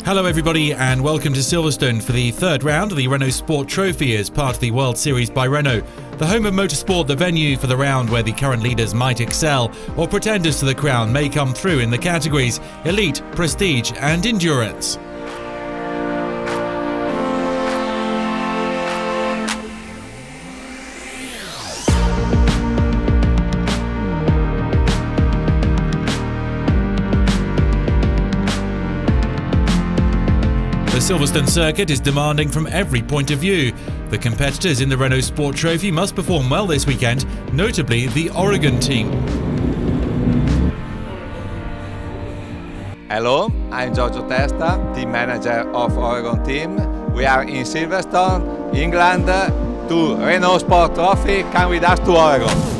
Hello everybody and welcome to Silverstone for the third round of the Renault Sport Trophy as part of the World Series by Renault. The home of motorsport, the venue for the round where the current leaders might excel or pretenders to the crown may come through in the categories Elite, Prestige and Endurance. The Silverstone circuit is demanding from every point of view. The competitors in the Renault Sport Trophy must perform well this weekend, notably the Oregon team. Hello, I'm Giorgio Testa, team manager of Oregon team. We are in Silverstone, England, to Renault Sport Trophy. Come with us to Oregon.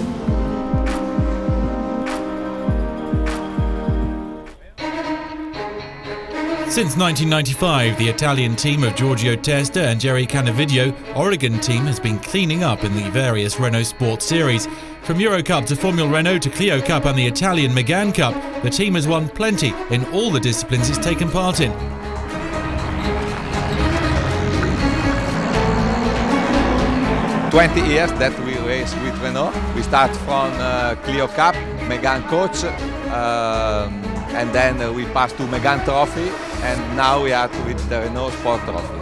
Since 1995, the Italian team of Giorgio Testa and Jerry Canavidio, Oregon team has been cleaning up in the various Renault Sport Series. From Euro Cup to Formula Renault to Clio Cup and the Italian Megane Cup, the team has won plenty in all the disciplines it's taken part in. "20 years that we race with Renault. We start from Clio Cup, Megane Coach, and then we pass to Megane Trophy, and now we are with the Renault Sport Trophy.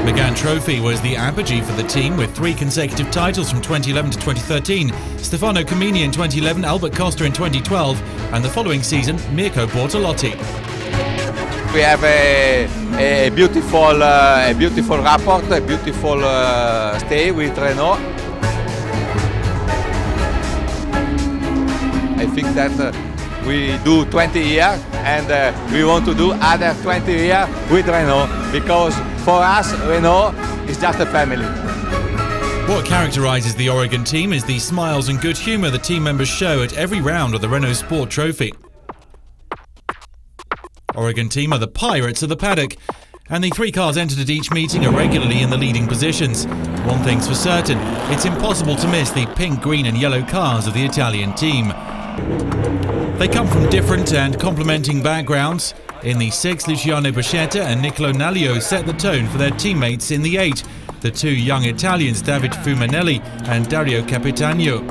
Megane Trophy was the apogee for the team with 3 consecutive titles from 2011 to 2013, Stefano Comini in 2011, Albert Costa in 2012, and the following season, Mirko Bortolotti. We have a beautiful rapport, a beautiful stay with Renault. I think that we do 20 years and we want to do other 20 years with Renault, because for us Renault is just a family. What characterises the Oregon team is the smiles and good humour the team members show at every round of the Renault Sport Trophy. Oregon team are the pirates of the paddock, and the 3 cars entered at each meeting are regularly in the leading positions. One thing's for certain, it's impossible to miss the pink, green and yellow cars of the Italian team. They come from different and complementing backgrounds. In the 6, Luciano Buscetta and Niccolo Nallio set the tone for their teammates in the 8, the 2 young Italians David Fumanelli and Dario Capitano.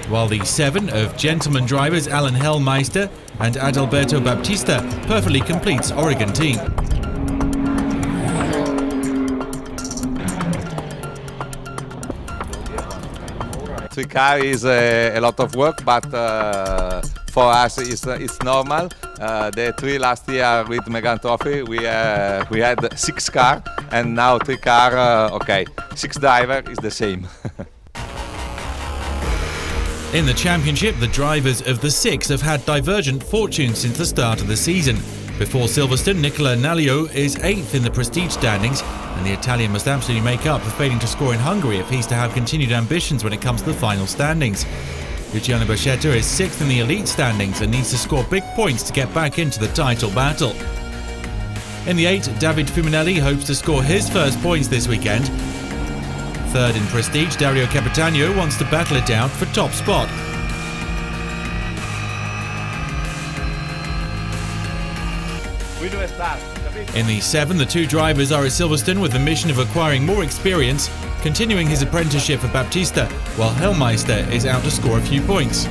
While the 7 of gentleman drivers Alan Hellmeister and Adalberto Baptista perfectly completes Oregon team. Three car is a lot of work, but for us it's normal. The 3 last year with Megane Trophy we had 6 cars, and now 3 cars. Okay, 6 driver is the same. In the championship, the drivers of the 6 have had divergent fortunes since the start of the season. Before Silverstone, Niccolo Nallio is 8th in the prestige standings, and the Italian must absolutely make up for failing to score in Hungary if he's to have continued ambitions when it comes to the final standings. Luciano Buscetta is 6th in the elite standings and needs to score big points to get back into the title battle. In the 8, David Fumanelli hopes to score his first points this weekend. 3rd in prestige, Dario Capitano wants to battle it out for top spot. In the 7, the 2 drivers are at Silverstone with the mission of acquiring more experience, continuing his apprenticeship for Baptista, while Hellmeister is out to score a few points.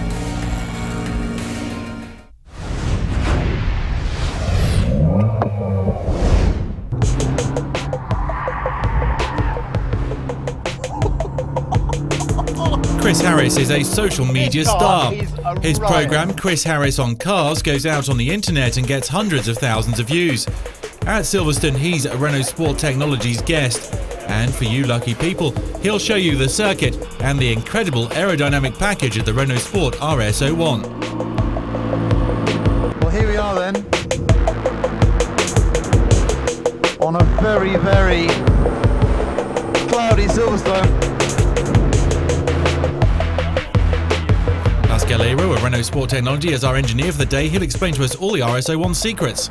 Chris Harris is a social media star. His program, Chris Harris on Cars, goes out on the internet and gets hundreds of thousands of views. At Silverstone, he's Renault Sport Technology's guest. And for you lucky people, he'll show you the circuit and the incredible aerodynamic package of the Renault Sport RS01. Well, here we are then, on a very, very cloudy Silverstone. Galero of Renault Sport Technology is our engineer for the day. He'll explain to us all the RS01 secrets.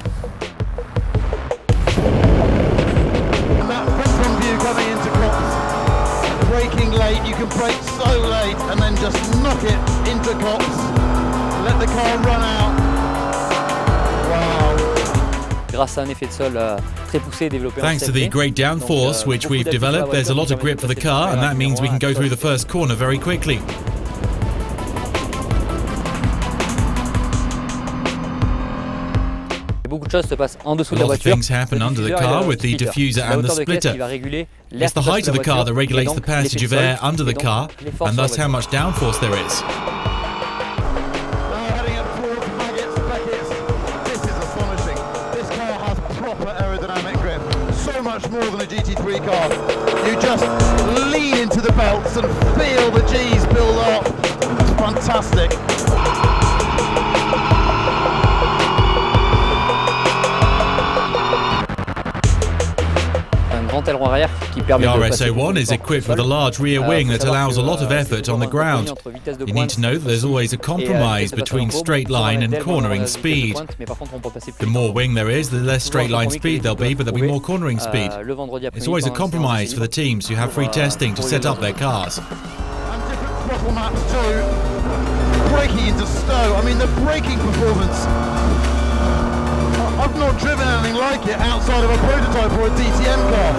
And that front view coming into Cops, braking late, you can brake so late and then just knock it into Cops, let the car run out. Wow. Thanks to the great downforce which we've developed, there's a lot of grip for the car, and that means we can go through the first corner very quickly. A lot of things happen under the car with the diffuser and the splitter. It's the height of the car that regulates the passage of air under the car, and thus how much downforce there is. Heading up towards Beckett. This is astonishing. This car has proper aerodynamic grip. So much more than a GT3 car. You just lean into the belts and feel the G's build up. It's fantastic. The RS01 is equipped with a large rear wing that allows a lot of effort on the ground. You need to know that there's always a compromise between straight line and cornering speed. The more wing there is, the less straight line speed there'll be, but there'll be more cornering speed. It's always a compromise for the teams who have free testing to set up their cars. And different throttle maps too. Braking into Stowe. I mean, the braking performance. I've not driven anything like it outside of a prototype or a DTM car.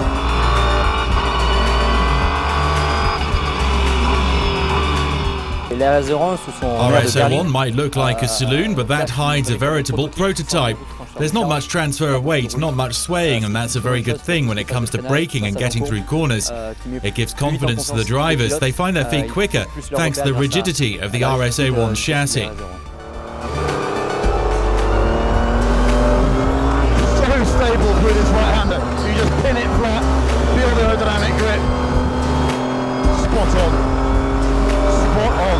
RS01 might look like a saloon, but that hides a veritable prototype. There's not much transfer of weight, not much swaying, and that's a very good thing when it comes to braking and getting through corners. It gives confidence to the drivers. They find their feet quicker thanks to the rigidity of the RS01 chassis. Stable through this right-hander. You just pin it flat, feel the aerodynamic grip. Spot on. Spot on.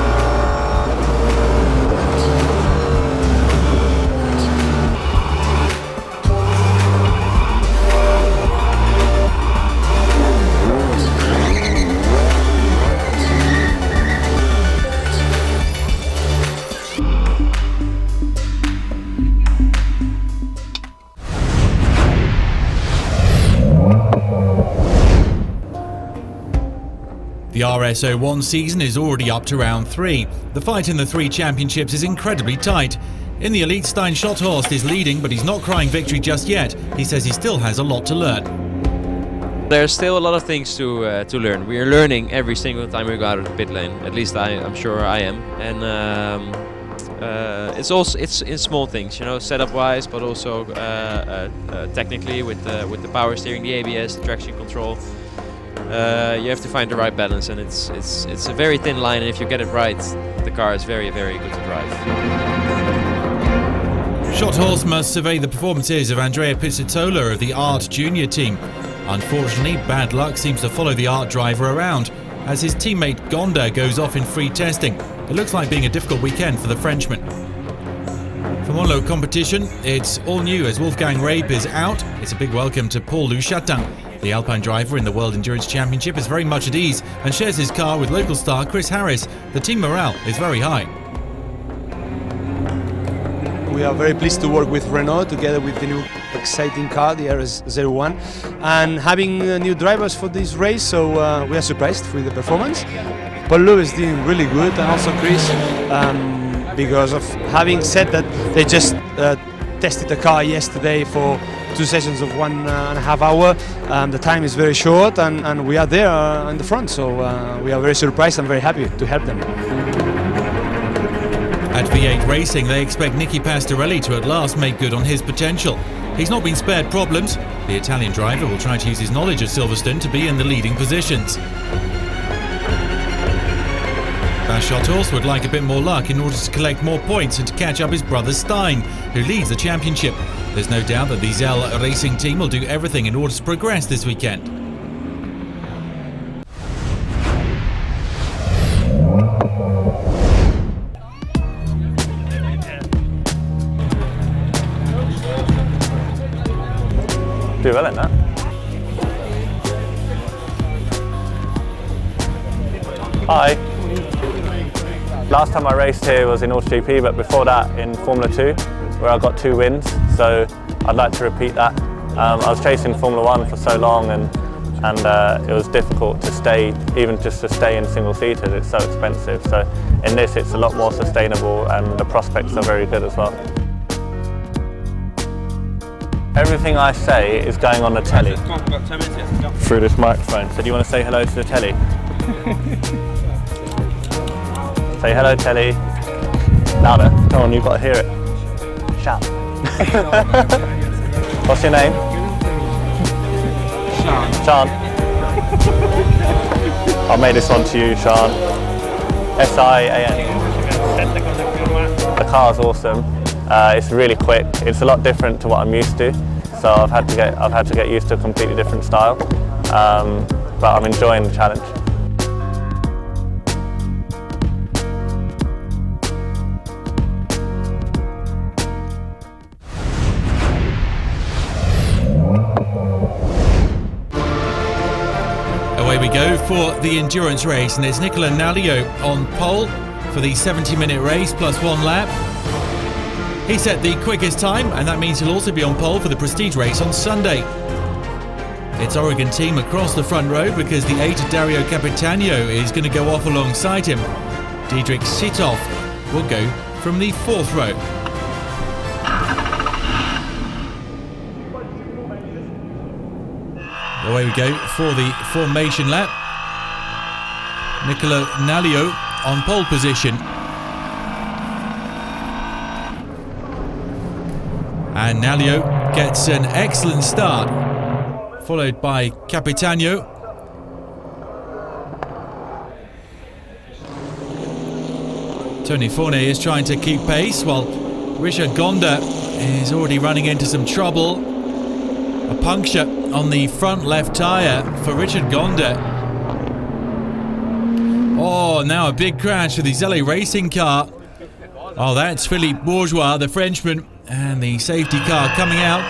The RS01 season is already up to round 3. The fight in the 3 championships is incredibly tight. In the elite, Stein Schotthorst is leading, but he's not crying victory just yet. He says he still has a lot to learn. There's still a lot of things to learn. We are learning every single time we go out of the pit lane. At least I'm sure I am. And it's in small things, you know, setup-wise, but also technically with the power steering, the ABS, the traction control. You have to find the right balance, and it's a very thin line, and if you get it right, the car is very, very good to drive. Schotthorst must survey the performances of Andrea Pizzitola of the Art Junior team. Unfortunately, bad luck seems to follow the Art driver around, as his teammate Gonda goes off in free testing. It looks like being a difficult weekend for the Frenchman. For Monaco competition, it's all new as Wolfgang Rape is out. It's a big welcome to Paul Louchatin. The Alpine driver in the World Endurance Championship is very much at ease and shares his car with local star Chris Harris. The team morale is very high. We are very pleased to work with Renault together with the new exciting car, the RS01, and having new drivers for this race, so we are surprised with the performance. Paul Lou is doing really good, and also Chris, because of having said that they just tested the car yesterday for 2 sessions of 1.5 hours. The time is very short, and we are there in the front, so we are very surprised and very happy to help them. At V8 Racing, they expect Nicky Pastorelli to at last make good on his potential. He's not been spared problems. The Italian driver will try to use his knowledge of Silverstone to be in the leading positions. Schotthorst would like a bit more luck in order to collect more points and to catch up his brother Stein, who leads the championship. There's no doubt that the Zell Racing team will do everything in order to progress this weekend. Do well in that. Hi. Last time I raced here was in MotorsTV, but before that in Formula 2, where I got 2 wins, so I'd like to repeat that. I was chasing Formula 1 for so long, and it was difficult to stay, even just to stay in single-seaters, it's so expensive. So in this it's a lot more sustainable, and the prospects are very good as well. Everything I say is going on the telly. Through this microphone. So do you want to say hello to the telly? Say hello, telly. Louder. Come on, you've got to hear it. Shout. What's your name? Sean. I'll make this one to you, Sean. S-I-A-N. The car's awesome. It's really quick. It's a lot different to what I'm used to. So I've had to get used to a completely different style. But I'm enjoying the challenge. Away we go for the endurance race, and it's Nicola Nalio on pole for the 70-minute race plus 1 lap. He set the quickest time, and that means he'll also be on pole for the prestige race on Sunday. It's Oregon team across the front row because the 8 Dario Capitano is going to go off alongside him. Diedrich Sitov will go from the 4th row. Away we go for the formation lap. Nicola Nalio on pole position. And Nalio gets an excellent start, followed by Capitano. Tony Forney is trying to keep pace, while Richard Gonda is already running into some trouble. A puncture on the front left tyre for Richard Gonda. Oh, now a big crash with the Zelle Racing car. Oh, that's Philippe Bourgeois, the Frenchman, and the safety car coming out.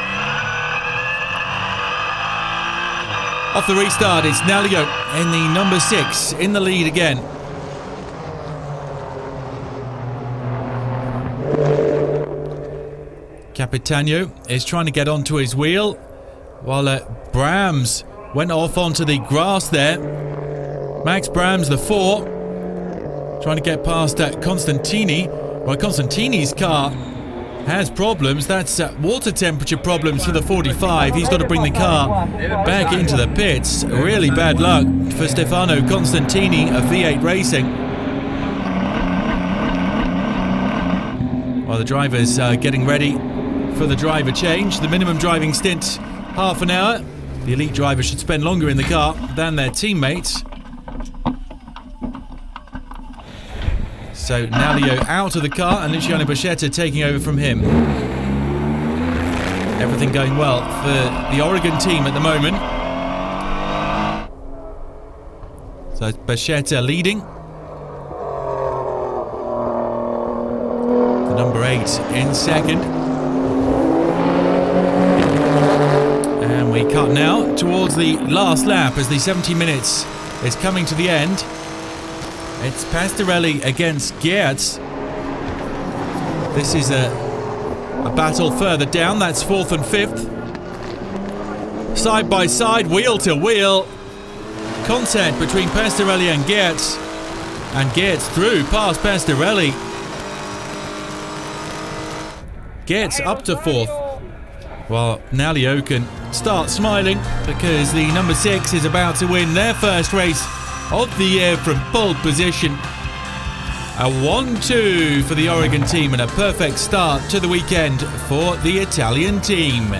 Off the restart, it's Nalio in the number 6 in the lead again. Capitano is trying to get onto his wheel, while Brams went off onto the grass there. Max Brams, the 4, trying to get past Constantini. Well, Constantini's car has problems. That's water temperature problems for the 45. He's got to bring the car back into the pits. Really bad luck for Stefano Constantini of V8 Racing. While the drivers are getting ready for the driver change, the minimum driving stint half an hour. The elite driver should spend longer in the car than their teammates. So Nalio out of the car and Luciano Buscetta taking over from him. Everything going well for the Oregon team at the moment. So Buscetta leading. The number 8 in second. And we cut now towards the last lap as the 70 minutes is coming to the end. It's Pastorelli against Geertz. This is a battle further down. That's 4th and 5th. Side by side, wheel to wheel. Contact between Pastorelli and Geertz. And Geertz through past Pastorelli. Geertz up to 4th. While Nalio can start smiling because the number 6 is about to win their first race of the year from pole position. A 1-2 for the Oregon team and a perfect start to the weekend for the Italian team.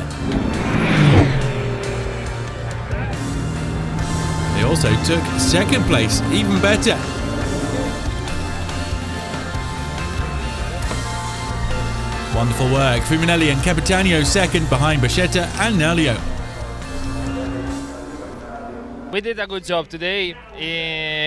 They also took 2nd place, even better. Wonderful work. Fuminelli and Capitano 2nd behind Buscetta and Nalio. We did a good job today.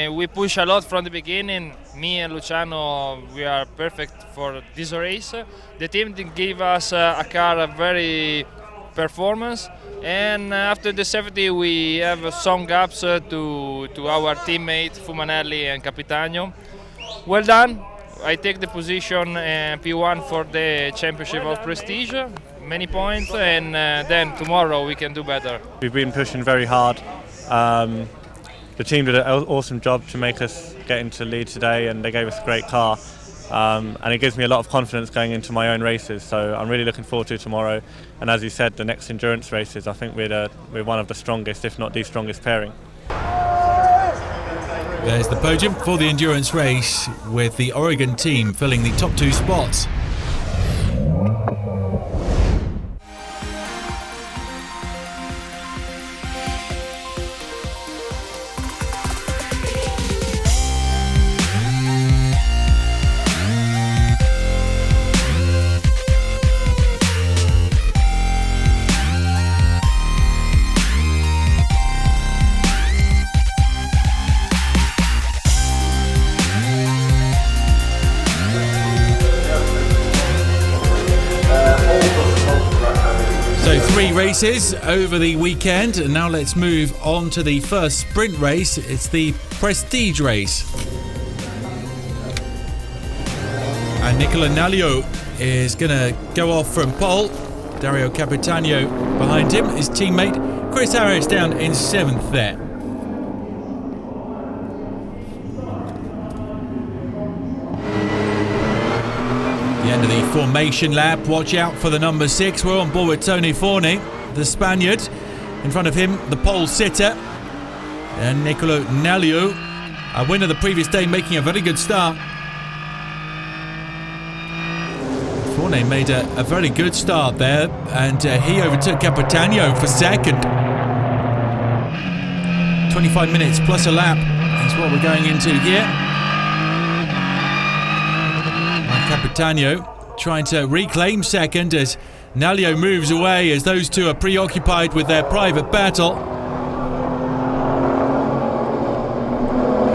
We pushed a lot from the beginning. Me and Luciano, we are perfect for this race. The team gave us a car a very performance, and after the safety we have some gaps to our teammate Fumanelli and Capitano. Well done. I take the position P1 for the championship of Prestige. Many points, and then tomorrow we can do better. We've been pushing very hard. The team did an awesome job to make us get into lead today, and they gave us a great car. and it gives me a lot of confidence going into my own races. So I'm really looking forward to tomorrow. And as you said, the next endurance races, I think we're one of the strongest, if not the strongest pairing. There's the podium for the endurance race, with the Oregon team filling the top 2 spots. So 3 races over the weekend, and now let's move on to the first sprint race. It's the Prestige race. And Nicola Nalio is going to go off from pole. Dario Capitano behind him, his teammate Chris Harris down in 7th there. End of the formation lap. Watch out for the number 6. We're on board with Tony Forney, the Spaniard. In front of him, the pole sitter, and Nicolo Nalio, a winner the previous day, making a very good start. Forney made a very good start there, and he overtook Capitano for second. 25 minutes plus a lap is what we're going into here. Capitano trying to reclaim second as Nalio moves away, as those two are preoccupied with their private battle.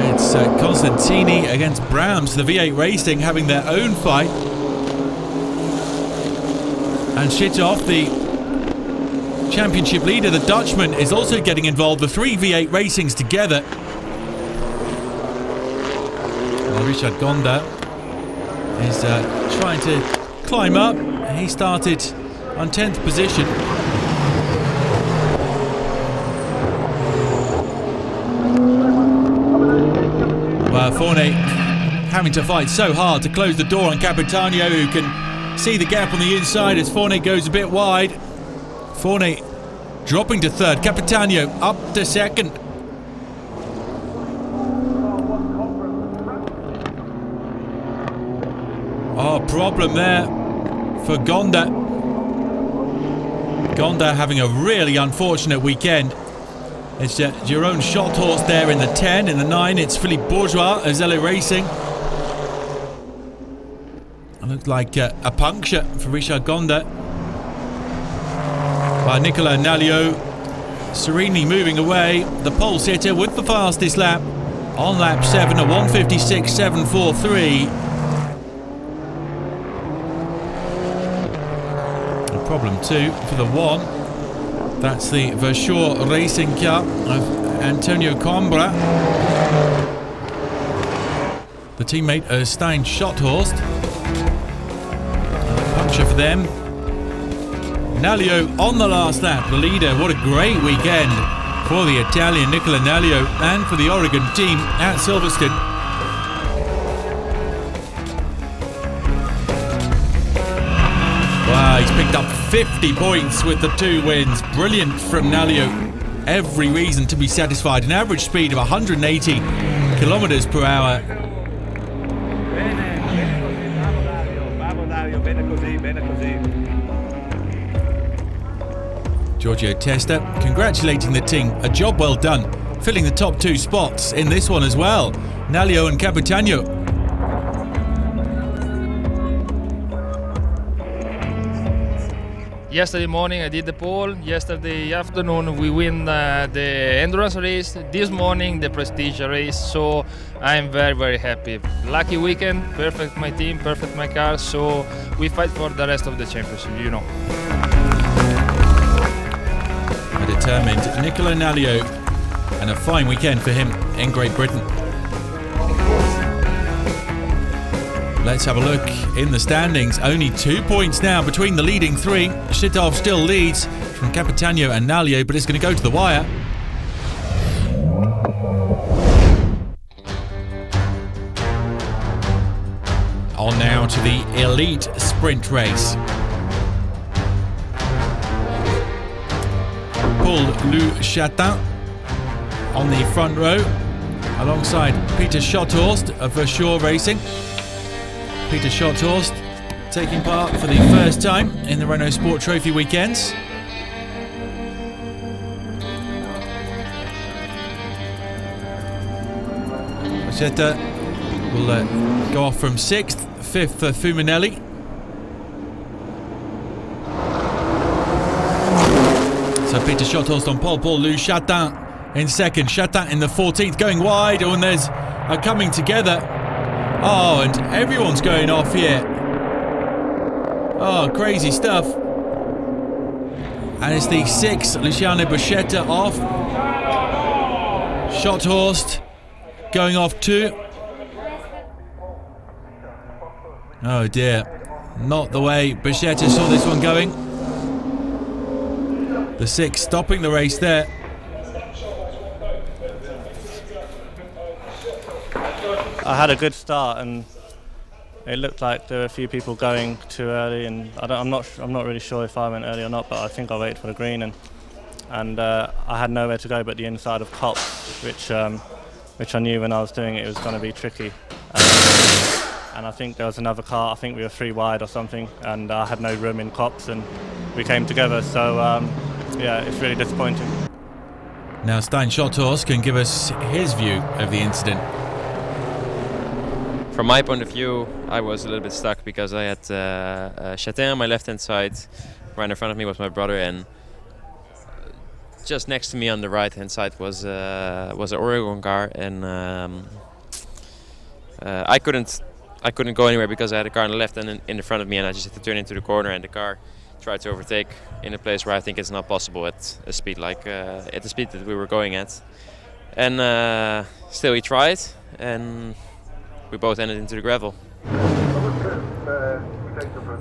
It's Constantini against Brahms, the V8 Racing, having their own fight. And Shitov, the championship leader, the Dutchman, is also getting involved. The 3 V8 Racings together. Richard Gonda is trying to climb up. He started on 10th position. Well, Forney having to fight so hard to close the door on Capitano, who can see the gap on the inside as Forney goes a bit wide. Forney dropping to 3rd, Capitano up to 2nd. Oh, problem there for Gonda. Gonda having a really unfortunate weekend. It's Jerome Schothorst there in the 10. In the 9, it's Philippe Bourgeois, Azello Racing. It looked like a puncture for Richard Gonda. While Nicola Nalio serenely moving away. The pole sitter with the fastest lap on lap 7, a 1:56.743. Problem 2 for the 1. That's the Vershaw Racing car of Antonio Coimbra, the teammate of Stein Schothorst. Puncture for them. Nalio on the last lap, the leader. What a great weekend for the Italian Nicola Nalio and for the Oregon team at Silverstone. Wow, he's picked up 50 points with the 2 wins. Brilliant from Nalio. Every reason to be satisfied. An average speed of 180 kilometers per hour. Giorgio Testa congratulating the team. A job well done, filling the top 2 spots in this one as well. Nalio and Capitano. Yesterday morning I did the pole. Yesterday afternoon we win the endurance race. This morning the prestige race. So I'm very, very happy. Lucky weekend, perfect my team, perfect my car. So we fight for the rest of the championship, you know. A determined Nicola Nalio, and a fine weekend for him in Great Britain. Let's have a look in the standings. Only 2 points now between the leading 3. Shitov still leads from Capitano and Nalio, but it's going to go to the wire. On now to the elite sprint race. Paul Louchatin on the front row, alongside Peter Schotthorst of Verschoor Racing. Peter Schotthorst taking part for the first time in the Renault Sport Trophy weekends. Jetta will go off from 6th, 5th for Fuminelli. So Peter Schotthorst on pole, Paul Louchatin in 2nd, Chatin in the 14th, going wide. Oh, and there's a coming together. Oh, and everyone's going off here. Oh, crazy stuff. And it's the 6th, Luciano Buscetta off. Schotthorst going off too. Oh dear, not the way Buscetta saw this one going. The 6th stopping the race there. I had a good start, and it looked like there were a few people going too early, and I'm not really sure if I went early or not, but I think I waited for the green, and I had nowhere to go but the inside of Copse, which I knew when I was doing it was going to be tricky. And I think there was another car, I think we were 3 wide or something, and I had no room in Copse, and we came together, so yeah, it's really disappointing. Now Stein Schotthorst can give us his view of the incident. From my point of view, I was a little bit stuck because I had Chatin on my left-hand side. Right in front of me was my brother, and just next to me on the right-hand side was an Oregon car, and I couldn't go anywhere because I had a car on the left and in the front of me, and I just had to turn into the corner, and the car tried to overtake in a place where I think it's not possible at a speed like at the speed that we were going at. And still he tried, and we both ended into the gravel.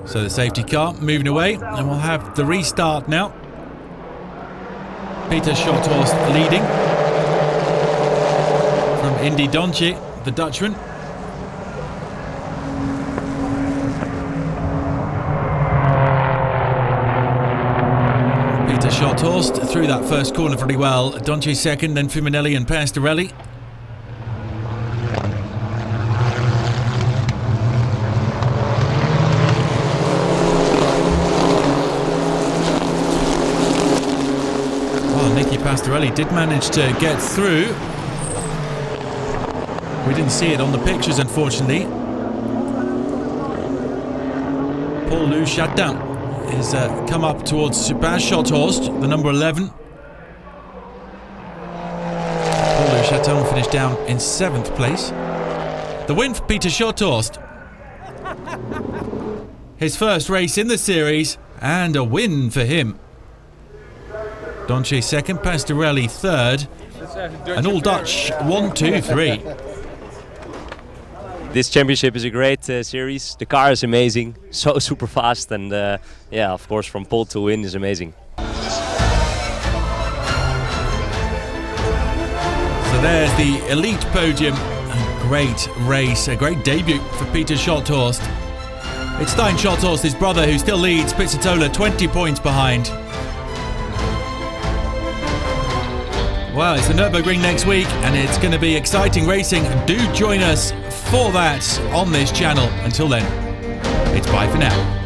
So the safety car moving away, and we'll have the restart now. Peter Schotthorst leading from Indy Dontje, the Dutchman. Peter Schotthorst through that first corner pretty well. Dontje second, then Fuminelli and Pastorelli. Pastorelli did manage to get through. We didn't see it on the pictures, unfortunately. Paul Louchatin has come up towards Sebastian Schotthorst, the number 11. Paul Louchatin finished down in 7th place. The win for Peter Schotthorst. His first race in the series, and a win for him. Dontje second, Pastorelli third, and all Dutch 1, 2, 3. This championship is a great series. The car is amazing, so super fast, and yeah, of course, from pole to win is amazing. So there's the elite podium. A great race, a great debut for Peter Schotthorst. It's Stein Schotthorst, his brother, who still leads. Pizzitola 20 points behind. Well, it's the Nürburgring next week, and it's going to be exciting racing. Do join us for that on this channel. Until then, it's bye for now.